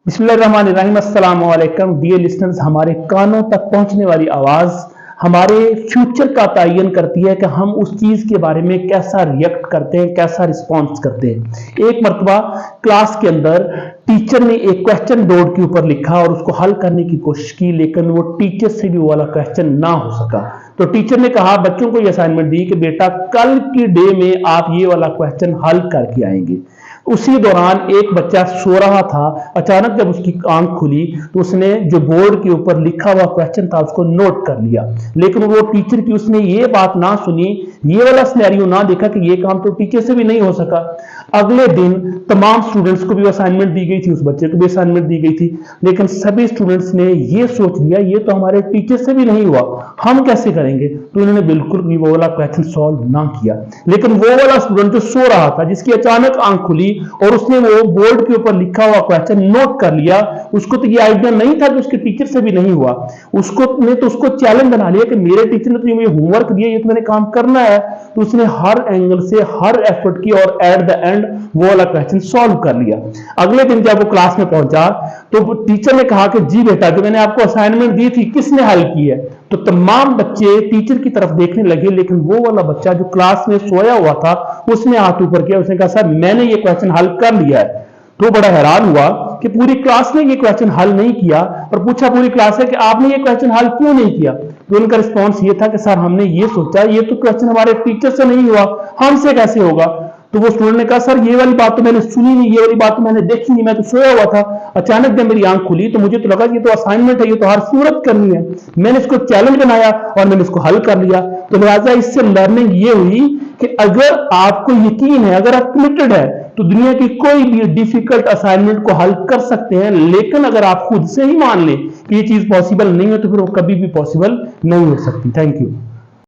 बिस्मिल्लाहिर्रहमानिर्रहीम। अस्सलाम वालेकुम डियर लिसनर्स। हमारे कानों तक पहुंचने वाली आवाज हमारे फ्यूचर का तयन करती है कि हम उस चीज के बारे में कैसा रिएक्ट करते हैं, कैसा रिस्पॉन्स करते हैं। एक मरतबा क्लास के अंदर टीचर ने एक क्वेश्चन बोर्ड के ऊपर लिखा और उसको हल करने की कोशिश की, लेकिन वो टीचर से भी वो वाला क्वेश्चन ना हो सका। तो टीचर ने कहा, बच्चों को ये असाइनमेंट दी कि बेटा कल की डे में आप ये वाला क्वेश्चन हल करके आएंगे। उसी दौरान एक बच्चा सो रहा था। अचानक जब उसकी आंख खुली तो उसने जो बोर्ड के ऊपर लिखा हुआ क्वेश्चन था उसको नोट कर लिया, लेकिन वो टीचर की उसने ये बात ना सुनी, ये वाला सिनेरियो ना देखा कि ये काम तो टीचर से भी नहीं हो सका। अगले दिन तमाम स्टूडेंट्स को भी असाइनमेंट दी गई थी, उस बच्चे को भी असाइनमेंट दी गई थी, लेकिन सभी स्टूडेंट्स ने ये सोच लिया ये तो हमारे टीचर से भी नहीं हुआ, हम कैसे करेंगे। तो उन्होंने बिल्कुल भी वो वाला क्वेश्चन सॉल्व ना किया। लेकिन वो वाला स्टूडेंट जो सो रहा था, जिसकी अचानक आंख खुली और उसने वो बोर्ड के ऊपर लिखा हुआ क्वेश्चन नोट कर लिया, उसको तो ये आइडिया नहीं था कि उसके टीचर से भी नहीं हुआ। उसको चैलेंज बना लिया कि मेरे टीचर ने तो मुझे होमवर्क दिया, ये तो मैंने काम करना है। तो उसने हर एंगल से हर एफर्ट की और एट द एंड वो वाला क्वेश्चन सॉल्व कर लिया। अगले दिन जब वो क्लास में पहुंचा तो टीचर ने कहा कि जी बेटा, जो मैंने आपको असाइनमेंट दी थी किसने हल की है। तो तमाम बच्चे टीचर की तरफ देखने लगे, लेकिन वो वाला बच्चा जो क्लास में सोया हुआ था उसने हाथ ऊपर किया, उसने कहा सर मैंने ये क्वेश्चन हल कर लिया है। तो बड़ा हैरान हुआ कि पूरी क्लास ने ये क्वेश्चन हल नहीं किया, और पूछा पूरी क्लास से कि आपने ये क्वेश्चन हल क्यों नहीं किया। तो उनका रिस्पॉन्स ये था कि सर हमने ये सोचा ये तो क्वेश्चन हमारे टीचर से नहीं हुआ, हमसे कैसे होगा। तो वो स्टूडेंट ने कहा सर ये वाली बात तो मैंने सुनी नहीं, ये वाली बात तो मैंने देखी नहीं, मैं तो सोया हुआ था। अचानक जब मेरी आंख खुली तो मुझे तो लगा ये तो असाइनमेंट है, ये तो हर सूरत करनी है। मैंने इसको चैलेंज बनाया और मैंने इसको हल कर लिया। तो लिहाजा इससे लर्निंग ये हुई कि अगर आपको यकीन है, अगर आप कमिटेड है, तो दुनिया की कोई भी डिफिकल्ट असाइनमेंट को हल कर सकते हैं। लेकिन अगर आप खुद से ही मान लें कि ये चीज पॉसिबल नहीं है तो फिर वो कभी भी पॉसिबल नहीं हो सकती। Thank you.